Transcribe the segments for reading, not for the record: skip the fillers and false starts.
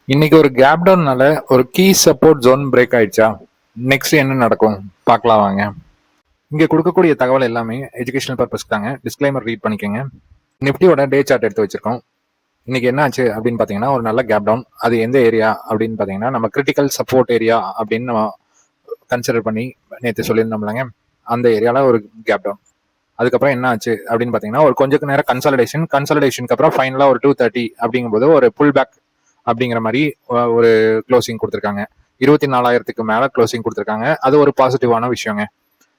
இன்னைக்கு ஒரு கேப் டவுன்னால ஒரு கீ சப்போர்ட் ஜோன் பிரேக் ஆயிடுச்சா? நெக்ஸ்ட் என்ன நடக்கும் பார்க்கலாம் வாங்க. இங்க கொடுக்கக்கூடிய தகவல் எல்லாமே எஜுகேஷனல் பர்பஸ்க்கு தாங்க. டிஸ்க்ளைமர் ரீட் பண்ணிக்கோங்க. நிஃப்டியோட டே சார்ட் எடுத்து வச்சிருக்கோம். இன்னைக்கு என்ன ஆச்சு அப்படின்னு பாத்தீங்கன்னா, ஒரு நல்ல கேப் டவுன். அது எந்த ஏரியா அப்படின்னு பாத்தீங்கன்னா, நம்ம கிரிட்டிக்கல் சப்போர்ட் ஏரியா அப்படின்னு நம்ம கன்சிடர் பண்ணி நேற்று சொல்லியிருந்தோம்லங்க, அந்த ஏரியால ஒரு கேப் டவுன். அதுக்கப்புறம் என்ன ஆச்சு அப்படின்னு பாத்தீங்கன்னா, ஒரு கொஞ்ச நேரம் கன்சல்டேஷனுக்கு அப்புறம் ஃபைனலா ஒரு 230 அப்படிங்கும்போது ஒரு புல் பேக் அப்படிங்கிற மாதிரி ஒரு க்ளோசிங் கொடுத்துருக்காங்க. 24,000க்கு மேல க்ளோசிங் கொடுத்துருக்காங்க. அது ஒரு பாசிட்டிவான விஷயங்க.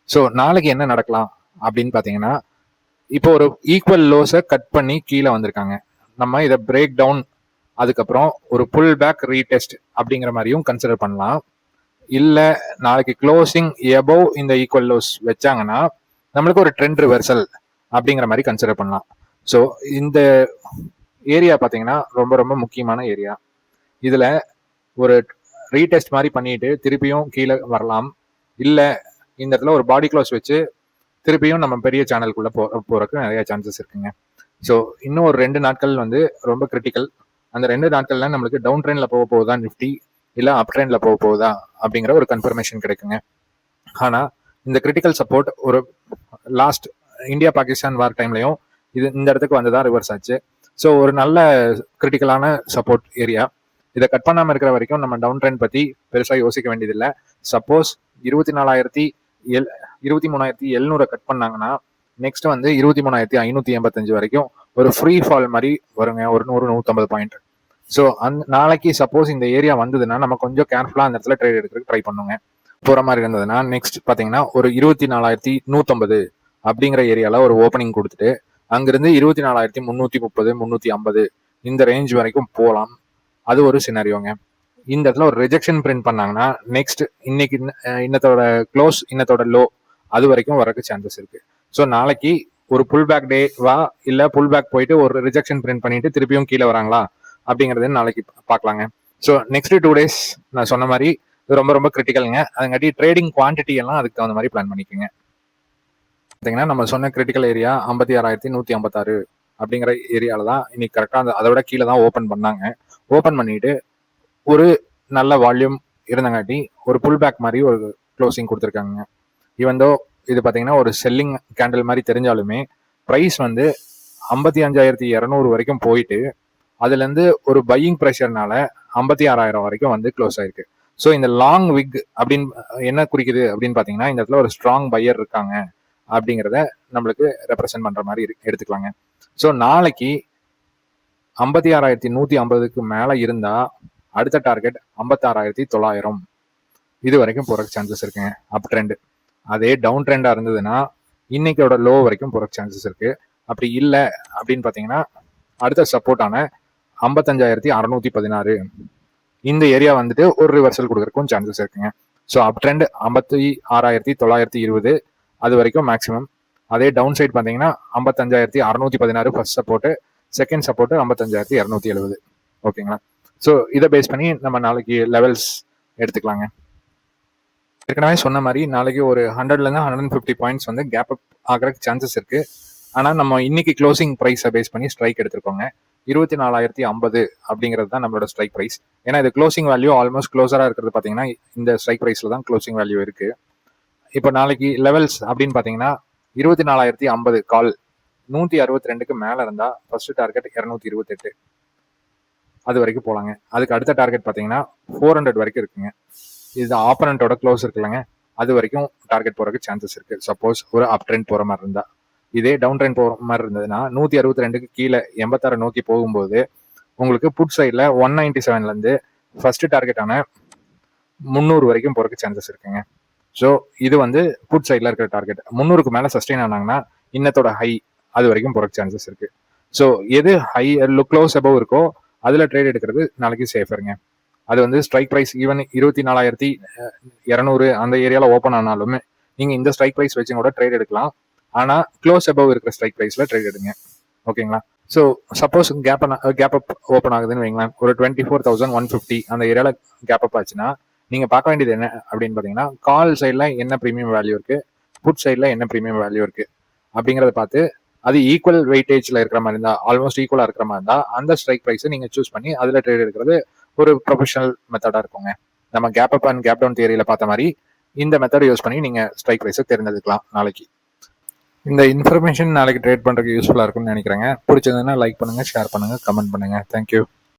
ஸோ நாளைக்கு என்ன நடக்கலாம் அப்படின்னு பாத்தீங்கன்னா, இப்போ ஒரு ஈக்குவல் லோஸை கட் பண்ணி கீழே வந்திருக்காங்க. நம்ம இதை பிரேக் டவுன், அதுக்கப்புறம் ஒரு புல் பேக் ரீடெஸ்ட் அப்படிங்கிற மாதிரியும் கன்சிடர் பண்ணலாம். இல்ல நாளைக்கு க்ளோசிங் எபோவ் இந்த ஈக்குவல் லோஸ் வச்சாங்கன்னா நம்மளுக்கு ஒரு ட்ரெண்ட் ரிவர்சல் அப்படிங்கிற மாதிரி கன்சிடர் பண்ணலாம். ஸோ இந்த ஏரியா பார்த்தீங்கன்னா ரொம்ப ரொம்ப முக்கியமான ஏரியா. இதுல ஒரு ரீடெஸ்ட் மாதிரி பண்ணிட்டு திருப்பியும் கீழே வரலாம். இல்ல இந்த இடத்துல ஒரு பாடி க்ளோஸ் வச்சு திருப்பியும் நம்ம பெரிய சேனலுக்குள்ள போறதுக்கு நிறைய சான்சஸ் இருக்குங்க. ஸோ இன்னும் ஒரு 2 நாட்கள் வந்து ரொம்ப கிரிட்டிக்கல். அந்த 2 நாட்கள்ல நம்மளுக்கு டவுன் ட்ரெண்ட்ல போக போகுதா நிஃப்டி, இல்ல அப் ட்ரெண்ட்ல போக போகுதா அப்படிங்கிற ஒரு கன்ஃபர்மேஷன் கிடைக்குங்க. ஆனா இந்த கிரிட்டிக்கல் சப்போர்ட் ஒரு லாஸ்ட் இந்தியா பாகிஸ்தான் வார் டைம்லயும் இந்த இடத்துக்கு வந்துதான் ரிவர்ஸ் ஆச்சு. ஸோ ஒரு நல்ல கிரிட்டிக்கலான சப்போர்ட் ஏரியா. இதை கட் பண்ணாம இருக்கிற வரைக்கும் நம்ம டவுன் ட்ரெண்ட் பத்தி பெருசா யோசிக்க வேண்டியதில்லை. சப்போஸ் 23,700 கட் பண்ணாங்கன்னா நெக்ஸ்ட் வந்து 23,585 வரைக்கும் ஒரு ஃப்ரீ ஃபால் மாதிரி வருங்க, ஒரு 100-150 பாயிண்ட். ஸோ நாளைக்கு சப்போஸ் இந்த ஏரியா வந்ததுன்னா நம்ம கொஞ்சம் கேர்ஃபுல்லா அந்த இடத்துல ட்ரேட் எடுக்கிறதுக்கு ட்ரை பண்ணுங்க. போற மாதிரி இருந்ததுன்னா நெக்ஸ்ட் பாத்தீங்கன்னா ஒரு 24,150 அப்படிங்கிற ஏரியால ஒரு ஓப்பனிங் கொடுத்துட்டு அங்கிருந்து 24,330 350 இந்த ரேஞ்ச் வரைக்கும் போகலாம். அது ஒரு சினாரியோங்க. இந்த இடத்துல ஒரு ரிஜெக்ஷன் பிரிண்ட் பண்ணாங்கன்னா நெக்ஸ்ட் இன்னைக்கு இன்னத்தோட க்ளோஸ், இன்னத்தோட லோ, அது வரைக்கும் வரக்கு சான்சஸ் இருக்கு. ஸோ நாளைக்கு ஒரு புல் பேக் டே வா, இல்ல புல் பேக் போயிட்டு ஒரு ரிஜெக்ஷன் பிரிண்ட் பண்ணிட்டு திருப்பியும் கீழே வராங்களா அப்படிங்கறது நாளைக்கு பார்க்கலாங்க. ஸோ நெக்ஸ்ட் 2 days நான் சொன்ன மாதிரி ரொம்ப ரொம்ப கிரிட்டிக்கலுங்க. அதுங்காட்டி ட்ரேடிங் குவான்டிட்டி எல்லாம் அதுக்கு தகுந்த மாதிரி பிளான் பண்ணிக்கோங்க. பார்த்தீங்கன்னா நம்ம சொன்ன கிரிட்டிக்கல் ஏரியா 56,156 அப்படிங்கிற ஏரியால தான் இன்னைக்கு கரெக்டாக அதை விட கீழே தான் ஓப்பன் பண்ணாங்க. ஓப்பன் பண்ணிட்டு ஒரு நல்ல வால்யூம் இருந்தங்காட்டி ஒரு புல் பேக் மாதிரி ஒரு க்ளோசிங் கொடுத்துருக்காங்க. இவந்தோ இது பார்த்தீங்கன்னா ஒரு செல்லிங் கேண்டில் மாதிரி தெரிஞ்சாலுமே ப்ரைஸ் வந்து 55,200 வரைக்கும் போயிட்டு அதுலேருந்து ஒரு பையிங் ப்ரெஷர்னால 56,000 வரைக்கும் வந்து க்ளோஸ் ஆயிருக்கு. ஸோ இந்த லாங் விக் அப்படின்னு என்ன குறிக்குது அப்படின்னு பார்த்தீங்கன்னா, இந்த இடத்துல ஒரு ஸ்ட்ராங் பையர் இருக்காங்க அப்படிங்கிறத நம்மளுக்கு ரெப்ரசென்ட் பண்ற மாதிரி எடுத்துக்கலாங்க. ஸோ நாளைக்கு 56,150க்கு மேல இருந்தா அடுத்த டார்கெட் 56,900 இது வரைக்கும் போறதுக்கு சான்சஸ் இருக்குங்க, அப் ட்ரெண்ட். அதே டவுன் ட்ரெண்டா இருந்ததுன்னா இன்னைக்கோட லோ வரைக்கும் போறதுக்கு சான்சஸ் இருக்கு. அப்படி இல்லை அப்படின்னு பார்த்தீங்கன்னா அடுத்த சப்போர்ட்டான 55,616 இந்த ஏரியா வந்துட்டு ஒரு ரிவர்சல் கொடுக்கறதுக்கும் சான்சஸ் இருக்குங்க. ஸோ அப் ட்ரெண்ட் 56,920 அது வரைக்கும் மேக்ஸிமம். அதே டவுன் சைட் பார்த்தீங்கன்னா 55,616 ஃபர்ஸ்ட் சப்போர்ட், செகண்ட் சப்போர்ட் 55,270. ஓகேங்களா? ஸோ இதை பேஸ் பண்ணி நம்ம நாளைக்கு லெவல்ஸ் எடுத்துக்கலாங்க. ஏற்கனவே சொன்ன மாதிரி நாளைக்கு ஒரு 100லேருந்து 150 பாயிண்ட்ஸ் வந்து கேப் அப் ஆகிறதுக்கு சான்சஸ் இருக்கு. ஆனால் நம்ம இன்னைக்கு க்ளோசிங் ப்ரைஸை பேஸ் பண்ணி ஸ்ட்ரைக் எடுத்திருக்கோங்க. 24,050 அப்படிங்கிறது தான் நம்மளோட ஸ்ட்ரைக் ப்ரைஸ். ஏன்னா இது க்ளோசிங் வேல்யூ ஆல்மோஸ்ட் க்ளோஸராக இருக்கிறது பார்த்தீங்கன்னா இந்த ஸ்ட்ரைக் ப்ரைஸில் தான் க்ளோசிங் வேல்யூ இருக்கு. இப்போ நாளைக்கு லெவல்ஸ் அப்படின்னு பார்த்தீங்கன்னா 24,050 கால் 162க்கு மேலே இருந்தால் ஃபர்ஸ்ட் டார்கெட் 228 அது வரைக்கும் போகலாங்க. அதுக்கு அடுத்த டார்கெட் பார்த்தீங்கன்னா 400 வரைக்கும் இருக்குங்க. இது ஆப்பனண்டோட க்ளோஸ் இருக்குல்லங்க, அது வரைக்கும் டார்கெட் போறதுக்கு சான்சஸ் இருக்கு. சப்போஸ் ஒரு அப் ட்ரெண்ட் போற மாதிரி இருந்தா. இதே டவுன் ட்ரெண்ட் போற மாதிரி இருந்ததுன்னா 162க்கு கீழே 86 நோக்கி போகும்போது உங்களுக்கு புட் சைட்ல 197ல இருந்து ஃபர்ஸ்ட் டார்கெட்டான 300 வரைக்கும் போறதுக்கு சான்சஸ் இருக்குங்க. ஸோ இது வந்து புட் சைட்ல இருக்கிற டார்கெட். 300க்கு மேல சஸ்டெயின் ஆனாங்கன்னா இன்னத்தோட ஹை அது வரைக்கும் போறதுக்கு சான்சஸ் இருக்கு. ஸோ எது ஹை க்ளோஸ் அபவ் இருக்கோ அதுல ட்ரேட் எடுக்கிறது நாளைக்கு சேஃபருங்க. அது வந்து ஸ்ட்ரைக் ப்ரைஸ் ஈவன் 24,200 அந்த ஏரியால ஓப்பன் ஆனாலுமே நீங்க இந்த ஸ்ட்ரைக் ப்ரைஸ் வச்சு கூட ட்ரேட் எடுக்கலாம். ஆனா க்ளோஸ் அபவ் இருக்கிற ஸ்ட்ரைக் ப்ரைஸ்ல ட்ரேட் எடுங்க. ஓகேங்களா? So suppose gap up open ஆகுதுன்னு வைங்களேன், ஒரு 24,150 அந்த ஏரியால கேப் அப் ஆச்சுன்னா நீங்க பார்க்க வேண்டியது என்ன அப்படின்னு பாத்தீங்கன்னா, கால் சைட்ல என்ன ப்ரீமியம் வேல்யூ இருக்கு, புட் சைட்ல என்ன ப்ரீமியம் வேல்யூ இருக்கு அப்படிங்கறத பார்த்து அது ஈக்குவல் வெயிட்டேஜ்ல இருக்கிற மாதிரி இருந்தா, ஆல்மோஸ்ட் ஈக்குவலா இருக்கிற மாதிரி இருந்தா அந்த ஸ்ட்ரைக் ப்ரைஸை நீங்க சூஸ் பண்ணி அதுல ட்ரேட் எடுக்கிறது ஒரு ப்ரொஃபஷனல் மெத்தடாக இருக்குங்க. நம்ம gap up and gap down தியரியில் பார்த்த மாதிரி இந்த மெத்தடை யூஸ் பண்ணி நீங்கள் ஸ்ட்ரைக் ப்ரைஸை தேர்ந்தெடுக்கலாம் நாளைக்கு. இந்த இன்ஃபர்மேஷன் நாளைக்கு ட்ரேட் பண்ணுறதுக்கு யூஸ்ஃபுல்லாக இருக்கும்னு நினைக்கிறேங்க. பிடிச்சதுன்னா லைக் பண்ணுங்கள், ஷேர் பண்ணுங்கள், கமெண்ட் பண்ணுங்கள். தேங்க்யூ.